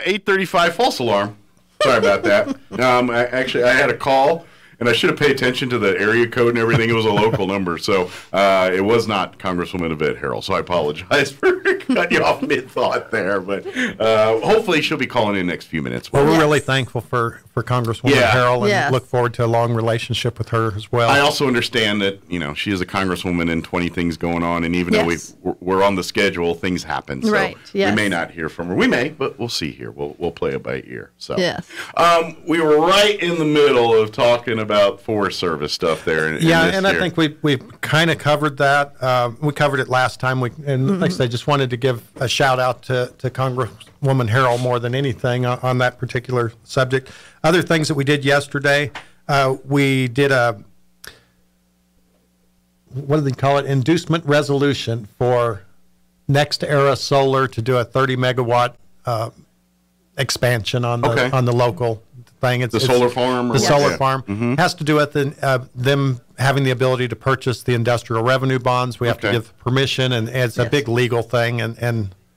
8:35, false alarm. Sorry about that. I had a call, and I should have paid attention to the area code and everything. It was a local number, so it was not Congresswoman Yvette Harrell. So I apologize for cutting you off mid-thought there. But hopefully she'll be calling in the next few minutes. Well, we're really thankful for Congresswoman Harrell and look forward to a long relationship with her as well. I also understand that, she is a Congresswoman and 20 things going on, and even though we're on the schedule, things happen. So we may not hear from her. We may, but we'll see here. We'll play it by ear. So we were right in the middle of talking about Forest Service stuff there. I think we've kind of covered that. We covered it last time. Like I say, just wanted to give a shout out to Congresswoman Harrell more than anything on that particular subject. Other things that we did yesterday, we did what do they call it? Inducement resolution for Next Era Solar to do a 30 megawatt expansion on the local thing. It's solar farm? The solar farm. Has to do with them having the ability to purchase the industrial revenue bonds. We have to give permission, and it's a big legal thing.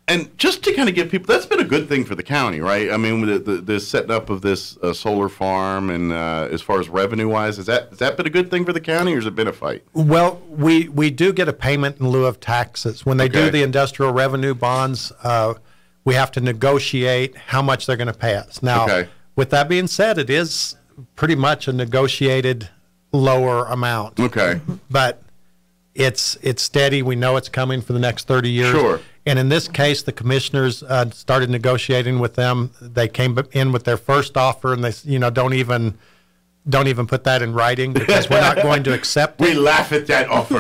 And just to kind of give people, that's been a good thing for the county, right? I mean, the setting up of this solar farm, and as far as revenue-wise, has that been a good thing for the county, or has it been a fight? Well, we do get a payment in lieu of taxes. When they do the industrial revenue bonds, we have to negotiate how much they're going to pay us. Now, with that being said, it is pretty much a negotiated lower amount. But it's steady. We know it's coming for the next 30 years. Sure. And in this case, the commissioners started negotiating with them. They came in with their first offer, and they, don't even put that in writing because we're not going to accept it. We laugh at that offer.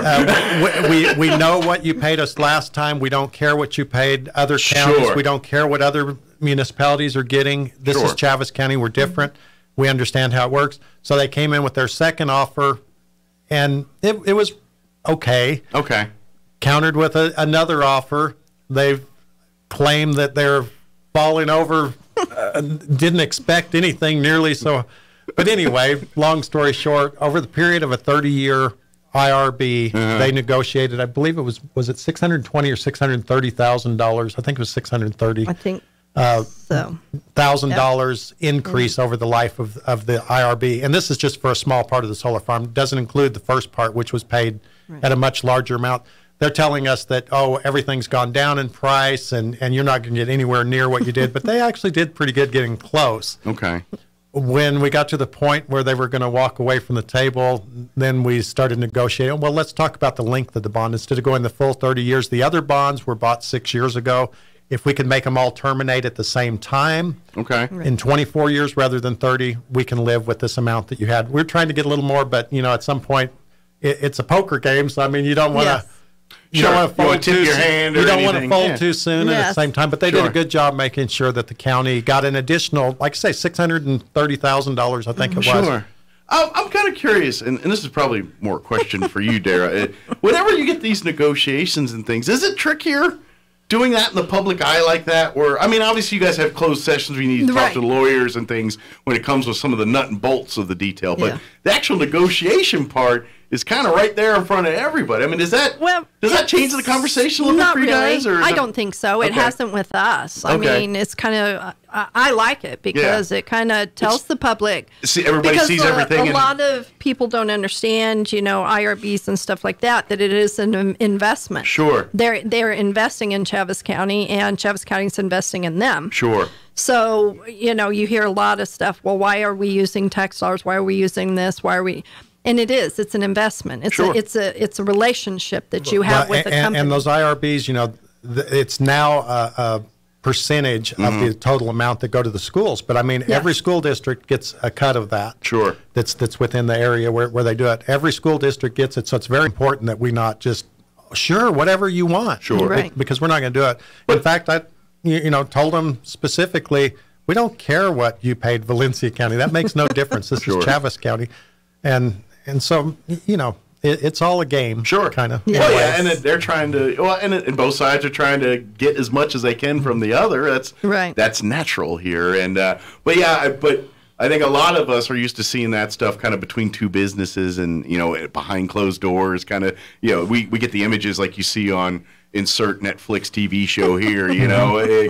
We know what you paid us last time. We don't care what you paid other counties. We don't care what other municipalities are getting. This is Chaves County. We're different. We understand how it works. So they came in with their second offer, and it was okay. Countered with another offer. They've claimed that they're falling over, didn't expect anything nearly so. But anyway, long story short, over the period of a 30-year IRB, they negotiated, I believe it was it $620,000 or $630,000? I think it was $630,000. I think so. $1,000 increase over the life of the IRB. And this is just for a small part of the solar farm. It doesn't include the first part, which was paid at a much larger amount. They're telling us that, everything's gone down in price and you're not going to get anywhere near what you did. But they actually did pretty good getting close. When we got to the point where they were going to walk away from the table, then we started negotiating. Well, let's talk about the length of the bond. Instead of going the full 30 years, the other bonds were bought 6 years ago. If we can make them all terminate at the same time, in 24 years rather than 30, we can live with this amount that you had. We're trying to get a little more, but, at some point, it's a poker game. So, I mean, you don't want to... You don't want to fold too soon. You don't want to fold too soon at the same time. But they did a good job making sure that the county got an additional, like I say, $630,000, I think it was. I'm kind of curious, and this is probably more a question for you, Dara. Whenever you get these negotiations and things, is it trickier doing that in the public eye like that? Or, I mean, obviously you guys have closed sessions where you need to talk to the lawyers and things when it comes with some of the nut and bolts of the detail. But the actual negotiation part is kind of right there in front of everybody. I mean, does that change the conversation a little bit for you guys? Or I don't think so. It hasn't with us. I mean, it's kind of, I like it because it kind of tells the public. See, everybody sees everything. A lot of people don't understand, IRBs and stuff like that it is an investment. They're investing in Chaves County, and Chaves County's investing in them. So, you hear a lot of stuff. Well, why are we using tax dollars? Why are we using this? Why are we... And it's an investment. It's a relationship that you have with a company. And those IRBs, it's now a percentage of the total amount that go to the schools. But I mean, every school district gets a cut of that. That's within the area where they do it. Every school district gets it. So it's very important that we not just whatever you want. Because we're not going to do it. In fact, I told them specifically, we don't care what you paid Valencia County. That makes no difference. This is Chaves County. And so, it's all a game, kind of. Well, and they're trying to, and both sides are trying to get as much as they can from the other. That's natural here. And, but I think a lot of us are used to seeing that stuff kind of between two businesses and, behind closed doors, kind of, we get the images like you see on, insert Netflix TV show here,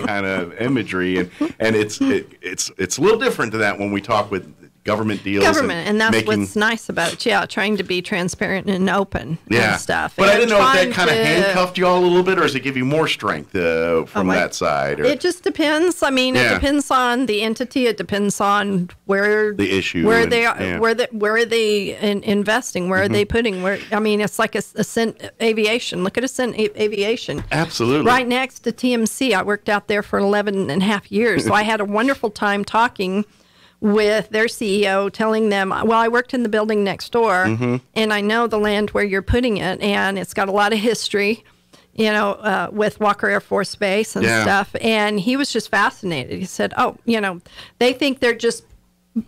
kind of imagery, and it's a little different to that when we talk with government deals. And that's what's nice about it. Yeah, trying to be transparent and open and stuff. But I didn't know if that kind of handcuffed you all a little bit, or does it give you more strength from that side? Or? It just depends. I mean, it depends on the entity. It depends on where the issue, where they are, where are they investing, where are they putting? I mean, it's like Ascent Aviation. Look at Ascent Aviation. Absolutely. Right next to TMC. I worked out there for 11 and a half years, so I had a wonderful time talking with their CEO, telling them, well, I worked in the building next door, and I know the land where you're putting it, and it's got a lot of history, with Walker Air Force Base and stuff. And he was just fascinated. He said, they think they're just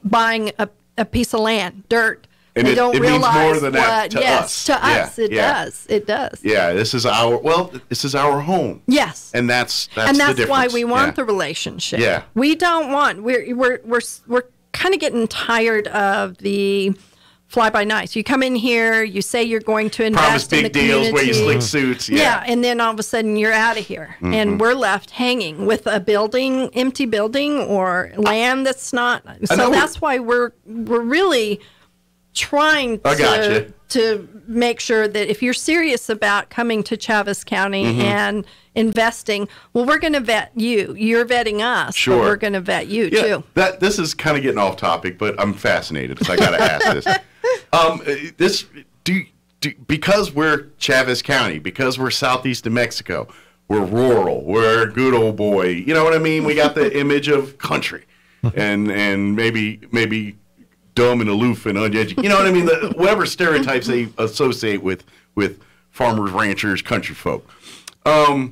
buying a piece of land, dirt. And they don't realize means more than that to us. To us, it does. It does. Yeah, this is our home. Yes, and that's the difference. Why we want the relationship. Yeah, we don't want. We're kind of getting tired of the fly by nights. You come in here, you say you're going to invest in the community. Promise big deals, wear your slick suits. Yeah, and then all of a sudden you're out of here, and we're left hanging with a empty building, or land that's not. So that's why we're really trying to make sure that if you're serious about coming to Chaves County and investing, well, we're going to vet you. You're vetting us, but we're going to vet you too. This is kind of getting off topic, but I'm fascinated, so I got to ask this. Because we're Chaves County, because we're southeast of Mexico, we're rural, we're a good old boy. You know what I mean? We got the image of country, and maybe dumb and aloof and uneducated. You know what I mean? Whatever stereotypes they associate with farmers, ranchers, country folk. Do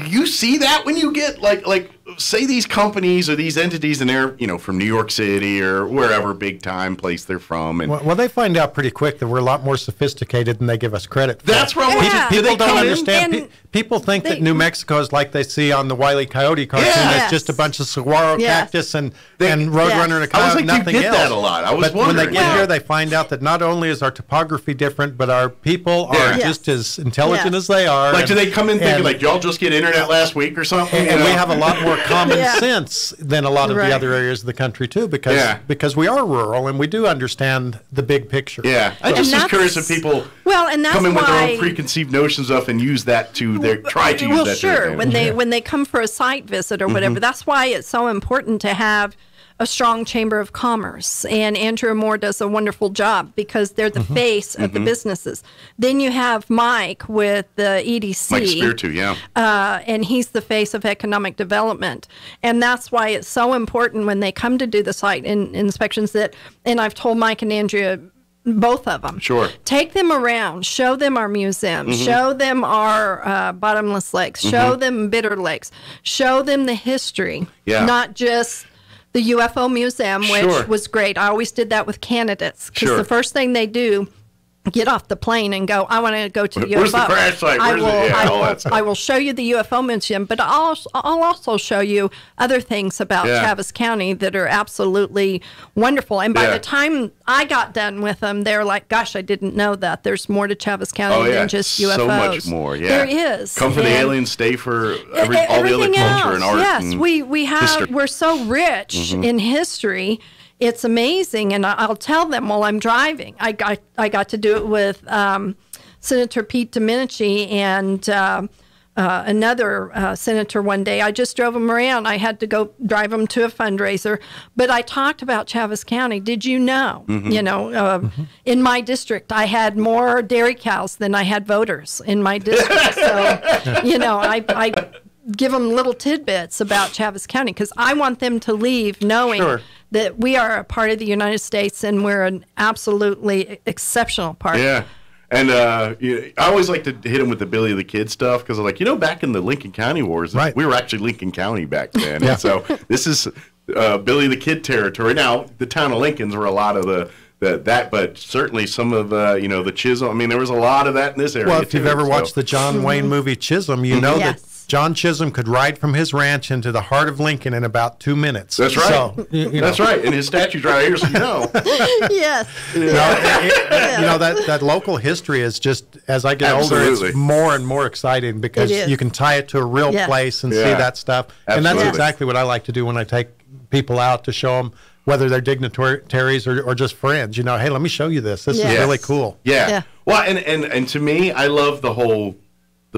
you see that when you get like say these companies or these entities, and they're from New York City or wherever big time place they're from, and well, they find out pretty quick that we're a lot more sophisticated than they give us credit for. That's right. People don't understand. People think that New Mexico is like they see on the Wile E. Coyote cartoon. It's just a bunch of saguaro cactus and roadrunner and a coyote. I was like, nothing you get else. That a lot. I was wondering. When they get here, they find out that not only is our topography different, but our people are just as intelligent as they are. Like, do they come in thinking like, y'all just get internet last week or something? And we have a lot more common sense than a lot of the other areas of the country too, because we are rural and we do understand the big picture. Yeah, I just was curious if people come in with their own preconceived notions of and use that to try to use that. Well, sure. When they come for a site visit or whatever, that's why it's so important to have a strong chamber of commerce. And Andrew Moore does a wonderful job because they're the face of the businesses. Then you have Mike with the EDC. Mike Spiritu, and he's the face of economic development. And that's why it's so important when they come to do the site inspections and I've told Mike and Andrea, both of them. Sure. Take them around. Show them our museum. Show them our bottomless lakes. Show them Bitter Lakes. Show them the history. Not just the UFO Museum, which was great. I always did that with candidates because the first thing they do, get off the plane and go, I want to go to the UFO. Where's the crash site? I will show you the UFO Museum, but I'll also show you other things about Chaves County that are absolutely wonderful. And by the time I got done with them, they're like, gosh, I didn't know that. There's more to Chaves County than just UFOs. So much more, There is. Come for the aliens, stay for all the other culture and art. Yes, we're so rich in history. It's amazing, and I'll tell them while I'm driving. I got to do it with Senator Pete Domenici and another senator one day. I just drove them around. I had to go drive them to a fundraiser, but I talked about Chaves County. Did you know? In my district, I had more dairy cows than I had voters in my district. So, I give them little tidbits about Chaves County because I want them to leave knowing that we are a part of the United States and we're an absolutely exceptional part. Yeah. And I always like to hit them with the Billy the Kid stuff because I'm like, back in the Lincoln County Wars, we were actually Lincoln County back then. And so this is Billy the Kid territory. Now, the town of Lincoln's were a lot of but certainly some of the Chisholm. I mean, there was a lot of that in this area. Well, if you've ever watched the John Wayne movie Chisholm, you know John Chisholm could ride from his ranch into the heart of Lincoln in about 2 minutes. That's right. So, that's right. And his statue's right here, so you know. Yes. That local history is just, as I get older, it's more and more exciting because you can tie it to a real place and see that stuff. Absolutely. And that's exactly what I like to do when I take people out to show them, whether they're dignitaries or just friends. Hey, let me show you this. This is really cool. Yeah. Well, and to me, I love the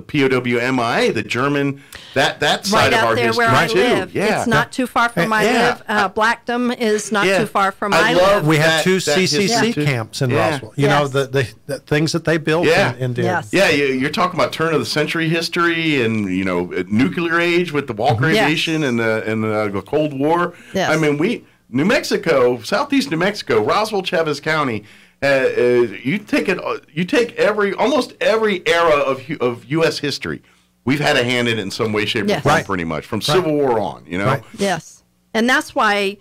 POWMIA, the German, that side of our history where I live. It's not too far from I live. Blackdom is not too far from I live. We have 2 CCC camps in Roswell. The things that they built and did. Yes. Yeah, you're talking about turn of the century history and nuclear age with the Walker radiation and the Cold War. Yes. I mean, New Mexico, southeast New Mexico, Roswell, Chaves County. You take almost every era of U.S. history. We've had a hand in it in some way, shape, or form, pretty much from Civil War on. Right. Yes, and that's why.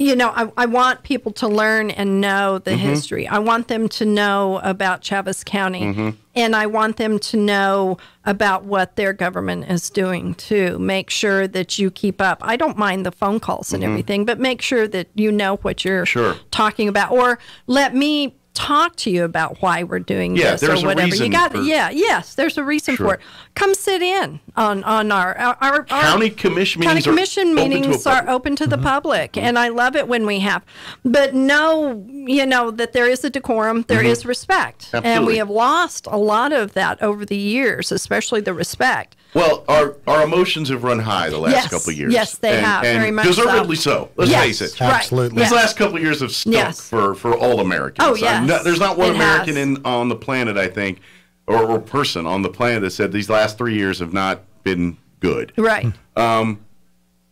I want people to learn and know the history. I want them to know about Chaves County, and I want them to know about what their government is doing to make sure that you keep up. I don't mind the phone calls and everything, but make sure that you know what you're talking about, or let me talk to you about why we're doing this or whatever. You got yes, there's a reason for it. Come sit in on our county commission meetings. County commission meetings are open to the public, and I love it when we have. But know that there is a decorum, there is respect, and we have lost a lot of that over the years, especially the respect. Well, our emotions have run high the last couple of years. Yes, they have, very much deservedly so. Let's face it. Absolutely. These last couple of years have stunk for all Americans. Oh, yes. There's not one American on the planet, I think, or person on the planet that said these last 3 years have not been good. Right. But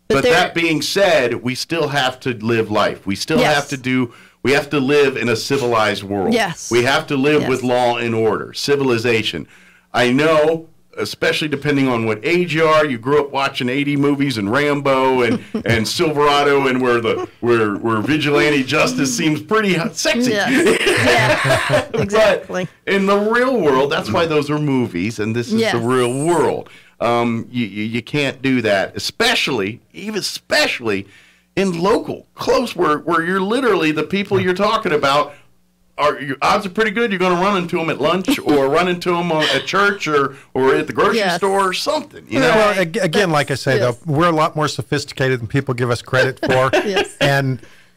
that being said, we still have to live life. We still have to we have to live in a civilized world. Yes. We have to live with law and order, civilization. I know, especially depending on what age you are, you grew up watching 80 movies and Rambo and Silverado, and where vigilante justice seems pretty sexy. Yes. Yeah, exactly. But in the real world, that's why those are movies, and this is the real world. You can't do that, especially in local, close, where you're literally the people you're talking about. Your odds are pretty good you're going to run into them at lunch or run into them at church or at the grocery store or something. Well, again, like I say, though, we're a lot more sophisticated than people give us credit for.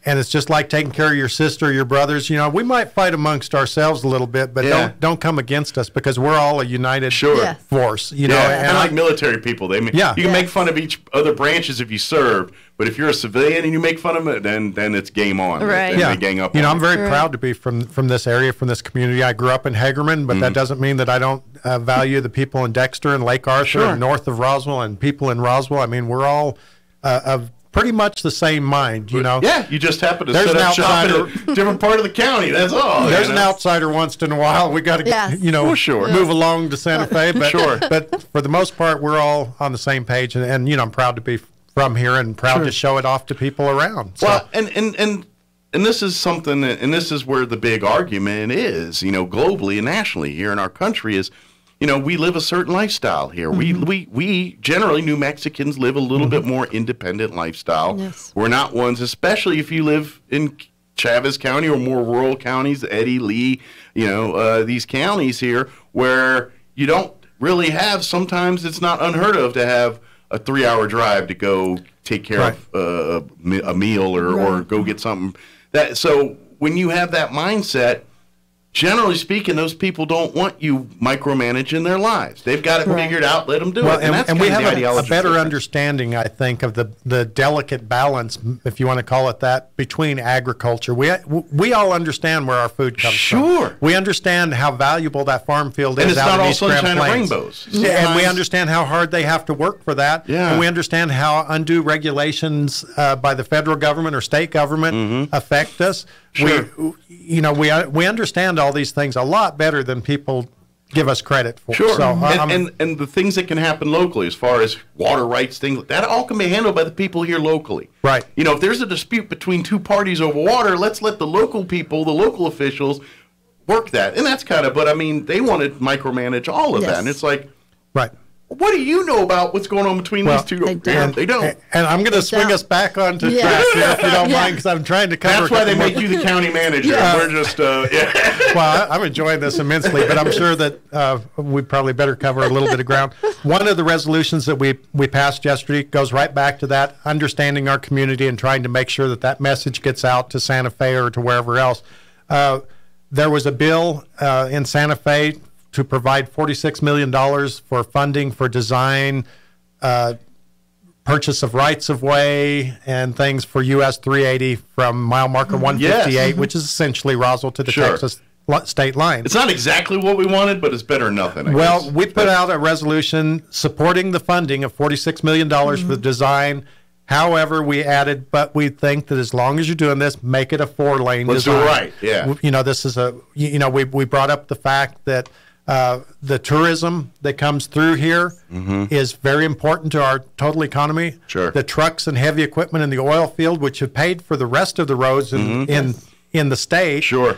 And it's just like taking care of your sister or your brothers. We might fight amongst ourselves a little bit, but don't come against us because we're all a united force. And like military people, you can make fun of each other branches if you serve, but if you're a civilian and you make fun of it, then it's game on. Right. They gang up. I'm very proud to be from this area, from this community. I grew up in Hagerman, but that doesn't mean that I don't value the people in Dexter and Lake Arthur and north of Roswell and people in Roswell. I mean, we're all of pretty much the same mind, Yeah, you just happen to set up shop in a different part of the county. That's all. There's an outsider once in a while. We got to, move along to Santa Fe. But but for the most part, we're all on the same page, and I'm proud to be from here and proud to show it off to people around. So. Well, and this is something, and this is where the big argument is, globally and nationally here in our country is. We live a certain lifestyle here. We generally, New Mexicans, live a little bit more independent lifestyle. Yes. We're not ones, especially if you live in Chaves County or more rural counties, Eddy, Lee, these counties here where you don't really have, sometimes it's not unheard of to have a 3-hour drive to go take care of a meal or go get something. So when you have that mindset, generally speaking, those people don't want you micromanaging their lives. They've got it figured out. Let them do it. And we have a better understanding, I think, of the delicate balance, if you want to call it that, between agriculture. We all understand where our food comes from. We understand how valuable that farm field is out in East Grand Plains. And it's not all sunshine and rainbows. And we understand how hard they have to work for that. And we understand how undue regulations by the federal government or state government affect us. We understand all these things a lot better than people give us credit for. So, and the things that can happen locally as far as water rights, things, that all can be handled by the people here locally. Right. If there's a dispute between two parties over water, let's let the local people, the local officials, work that. And that's but I mean, they want to micromanage all of that. And it's like, what do you know about what's going on between these two? They don't. They don't. And I'm going to swing us back onto track here, if you don't mind, because I'm trying to cover. That's why they make you the county manager. We're just, Well, I'm enjoying this immensely, but I'm sure that we probably better cover a little bit of ground. One of the resolutions that we passed yesterday goes right back to that, understanding our community and trying to make sure that that message gets out to Santa Fe or to wherever else. There was a bill in Santa Fe to provide $46 million for funding for design, purchase of rights-of-way, and things for US 380 from mile marker 158, which is essentially Roswell to the Texas state line. It's not exactly what we wanted, but it's better than nothing, I guess. We put out a resolution supporting the funding of $46 million for the design. However, we added, but we think that as long as you're doing this, make it a 4-lane design. Let's do it right, This is we brought up the fact that the tourism that comes through here is very important to our total economy. Sure. The trucks and heavy equipment in the oil field, which have paid for the rest of the roads in the state. Sure.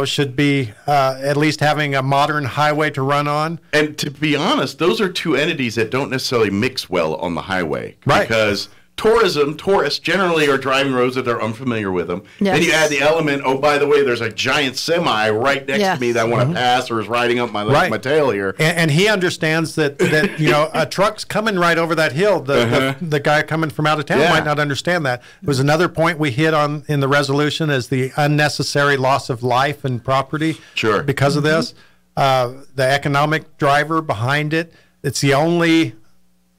Should be at least having a modern highway to run on. And to be honest, those are two entities that don't necessarily mix well on the highway. Right. Because tourists generally are driving roads that they're unfamiliar with them. Yes. Then you add the element, oh, by the way, there's a giant semi right next to me that I want to pass or is riding up my tail here. And he understands that a truck's coming right over that hill. The guy coming from out of town might not understand that. It was another point we hit on in the resolution is the unnecessary loss of life and property because of this. The economic driver behind it. It's the only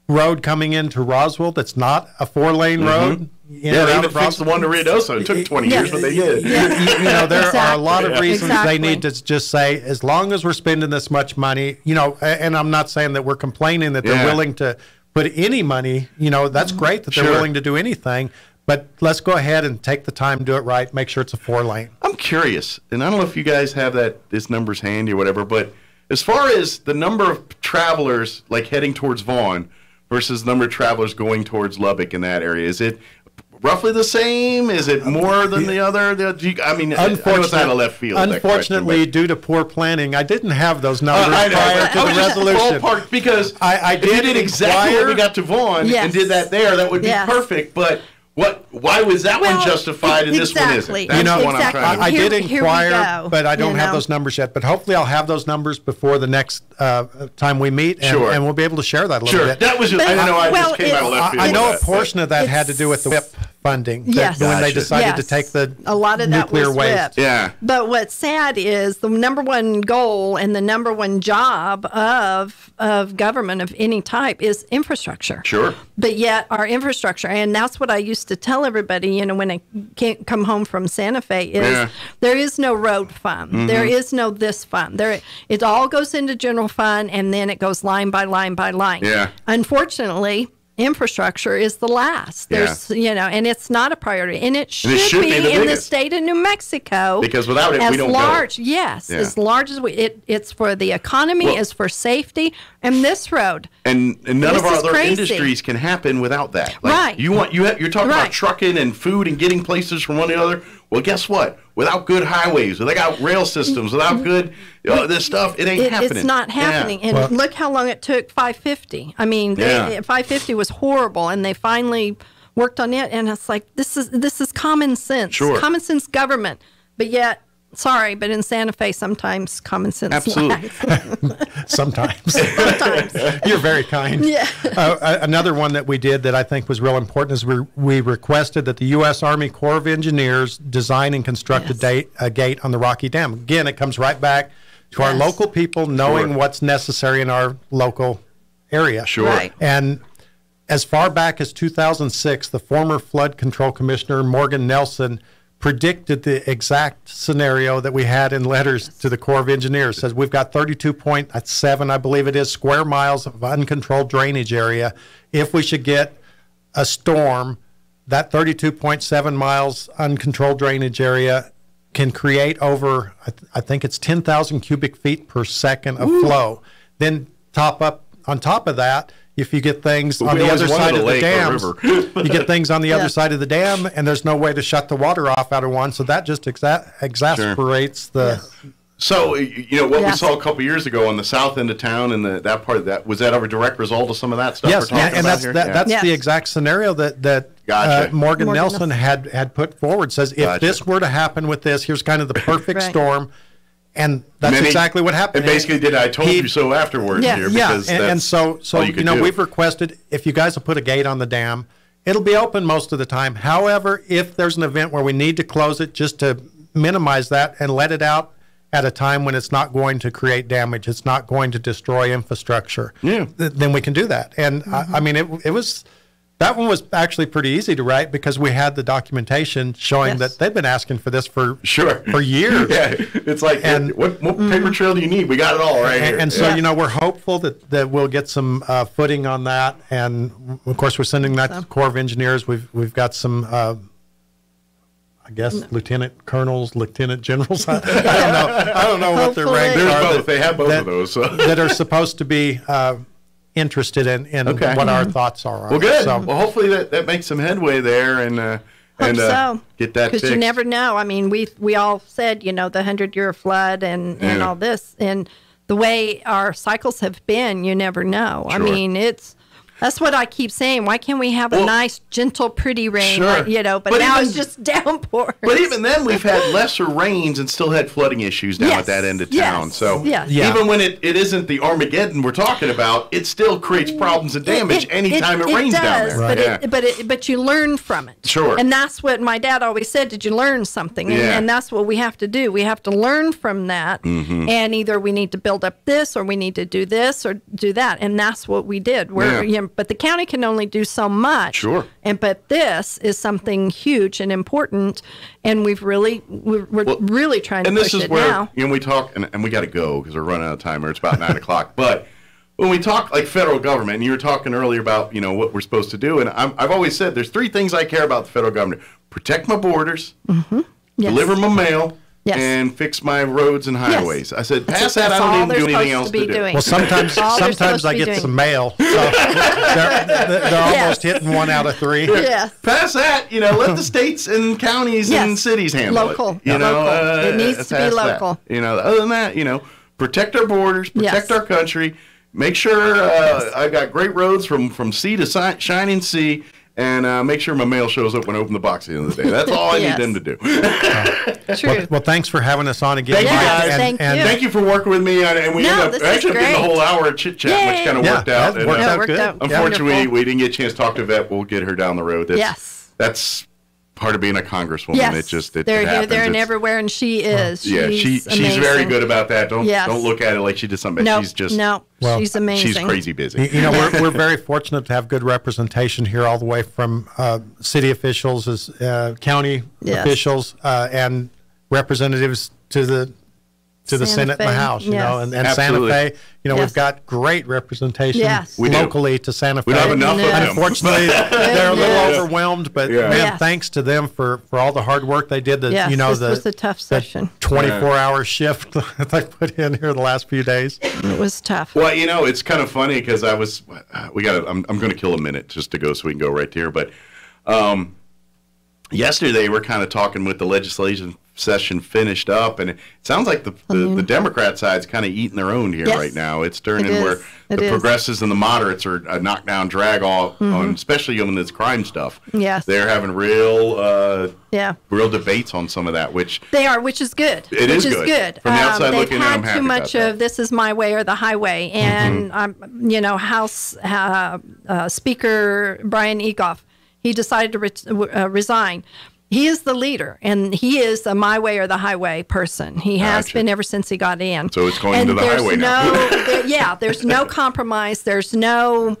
road coming into Roswell that's not a 4-lane road. They even fixed the one to Ruidoso. It took 20 years, but they did. There are a lot of reasons they need to just say, as long as we're spending this much money, and I'm not saying that we're complaining that they're willing to put any money, that's great that they're willing to do anything, but let's go ahead and take the time, do it right, make sure it's a 4-lane. I'm curious, and I don't know if you guys have this numbers handy or whatever, but as far as the number of travelers like heading towards Vaughn versus the number of travelers going towards Lubbock in that area, is it roughly the same? Is it more than the other? I mean, I know it's out of left field. Unfortunately, due to poor planning, I didn't have those numbers prior to the resolution. Because I did exactly what we got to Vaughn and did that there. That would be perfect, but why was that one justified and this one isn't? That's the one I'm trying to I did inquire, but I don't have those numbers yet. But hopefully I'll have those numbers before the next time we meet, and we'll be able to share that a little bit. That was just, I know I just came out of left field. I know a portion of that had to do with the WIP funding when they decided to take the a lot of nuclear that was waste. WIP. But what's sad is the number one goal and the number one job of government of any type is infrastructure. Sure. But yet our infrastructure, and that's what I used to tell everybody, when I can't come home from Santa Fe, is there is no road fund. There is no this fund. It all goes into general fund, and then it goes line by line by line. Yeah. Unfortunately, infrastructure is the last. There's, and it's not a priority, and it should be in the state of New Mexico, because without it, we don't go. Yes, as large as it's for the economy, it's for safety, and this road. And none of our other industries can happen without that. Right. You're talking about trucking and food and getting places from one to the other. Well, guess what? Without good highways, without rail systems, without good this stuff, it ain't happening. It's not happening. And look how long it took 550. I mean, 550 was horrible, and they finally worked on it. And it's like, this is common sense, common sense government. But yet, sorry, but in Santa Fe, sometimes common sense Absolutely. Sometimes. Sometimes. You're very kind. Yeah. Another one that we did that I think was real important is we requested that the U.S. Army Corps of Engineers design and construct a gate on the Rocky Dam. Again, it comes right back to our local people knowing what's necessary in our local area. Sure. Right. And as far back as 2006, the former Flood Control Commissioner, Morgan Nelson, predicted the exact scenario that we had in letters to the Corps of Engineers. Says we've got 32.7, I believe it is, square miles of uncontrolled drainage area. If we should get a storm, that 32.7 miles uncontrolled drainage area can create over, I think it's 10,000 cubic feet per second of flow. Then on top of that, if you get things on the other side of the dams, you get things on the other side of the dam, and there's no way to shut the water off out of one, so that just exasperates the So, what we saw a couple years ago on the south end of town and that part of that, was that a direct result of some of that stuff yes, we're talking and about that's the exact scenario that Gotcha. Morgan Nelson had put forward. Says, if this were to happen with this, here's kind of the perfect storm. And that's exactly what happened. And basically did I told you so afterwards here. Because and so we've requested, if you guys will put a gate on the dam, it'll be open most of the time. However, if there's an event where we need to close it just to minimize that and let it out at a time when it's not going to create damage, it's not going to destroy infrastructure, then we can do that. And I mean, it was, that one was actually pretty easy to write because we had the documentation showing that they've been asking for this for years. Yeah, it's like, and what paper trail do you need? We got it all right here. And so, we're hopeful that we'll get some footing on that. And of course, we're sending that to the Corps of Engineers. We've got some, I guess, lieutenant colonels, lieutenant generals. I don't know what their ranks are. Both. They have both of those. So. That are supposed to be interested in what our thoughts are. Well, good. So, well, hopefully that makes some headway there and get that fixed. Because you never know. I mean, we all said, the 100-year flood and all this. And the way our cycles have been, you never know. Sure. I mean, that's what I keep saying. Why can't we have a nice, gentle, pretty rain? Sure. But now it's just downpours. But even then, we've had lesser rains and still had flooding issues down at that end of town. So even when it isn't the Armageddon we're talking about, it still creates problems and damage anytime it rains down there. But you learn from it. Sure. And that's what my dad always said. Did you learn something? And that's what we have to do. We have to learn from that. Mm-hmm. And either we need to build up this, or we need to do this, or do that. And that's what we did. But the county can only do so much. Sure. But this is something huge and important, and we're really trying to push it now. And this is where we talk, and we got to go because we're running out of time, or it's about 9 o'clock. But when we talk like federal government, and you were talking earlier about what we're supposed to do, and I've always said there's 3 things I care about the federal government: protect my borders, deliver my mail. Yes. And fix my roads and highways. Yes. I said, past that, I don't need to do anything else to do. Well, sometimes I get some mail. So they're almost hitting 1 out of 3. Yes. Past that, let the states and counties and cities handle it. Local. It needs to be local. Other than that, protect our borders, protect our country, make sure I've got great roads from sea to shining sea. And make sure my mail shows up when I open the box at the end of the day. That's all I need them to do. True. Well, thanks for having us on again. Thank you, guys. Thank you for working with me. And we ended up actually getting a whole hour of chit-chat, which kind of worked out. It worked out good. Unfortunately, we didn't get a chance to talk to Vet. We'll get her down the road. That's part of being a congresswoman. Yes. They're happens. Here, there, and everywhere, and she is. She's very good about that. Don't look at it like she did something. She's just she's amazing. She's crazy busy. We're very fortunate to have good representation here, all the way from city officials, county officials, and representatives to the Senate and the House, and Santa Fe. We've got great representation locally to Santa Fe. We don't have enough of them. Unfortunately, they're a little overwhelmed, but man, thanks to them for all the hard work they did. This was a tough session. 24-hour shift that they put in here the last few days. It was tough. Well, it's kind of funny because I'm going to kill a minute just to go so we can go right here, but yesterday we're kind of talking with the legislation session finished up, and it sounds like the Democrat side's kind of eating their own here right now. It's turning where the progressives and the moderates are a knockdown drag on, especially on this crime stuff. Yes, they're having real debates on some of that, which is good. It is good. From the outside looking in, I'm happy about that. They've had too much of this is my way or the highway, and House Speaker Brian Egoff, he decided to resign. He is the leader, and he is a my way or the highway person. He has been ever since he got in. So it's going to the highway now. There's no compromise. There's no...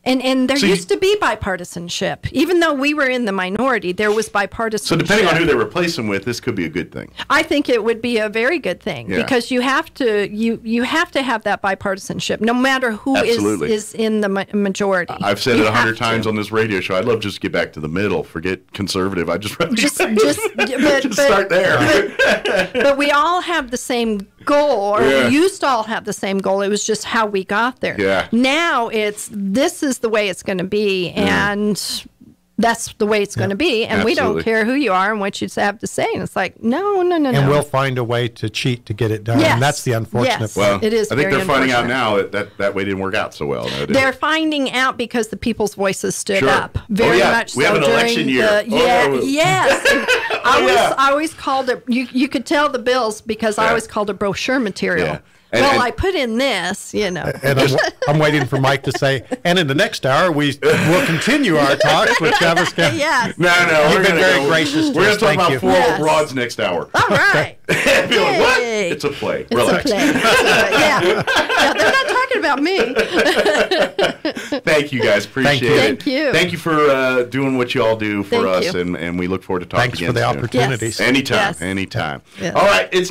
And there used to be bipartisanship. Even though we were in the minority, there was bipartisanship. So depending on who they replace him with, this could be a good thing. I think it would be a very good thing because you have to have that bipartisanship, no matter who is in the majority. I've said it 100 times on this radio show. I'd love just to get back to the middle. Forget conservative. I just start there. But we all have the same goal, or we used to all have the same goal. It was just how we got there. Yeah. Now this is the way it's going to be, and that's the way it's going to be, and we don't care who you are and what you have to say. And it's like, no. And we'll find a way to cheat to get it done. Yes. And that's the unfortunate part. Well, it is. I think they're finding out now that way didn't work out so well. No, they're finding out because the people's voices stood sure. up very much. We have an election year. Yes. I always called it. You could tell the bills because I always called it brochure material. Yeah. I put in this, And I'm waiting for Mike to say, and in the next hour, we'll continue our talks with Chaves County. Yes. No, You've been very gracious. We're going to talk about 4 broads next hour. All right. Be like, what? It's a play. Relax. It's a play. Yeah, they're not talking about me. Thank you, guys. Appreciate it. Thank you. Thank you for doing what you all do for us, and we look forward to talking again. Thanks for the opportunities. Anytime. Yes. Anytime. Yes. All right. It's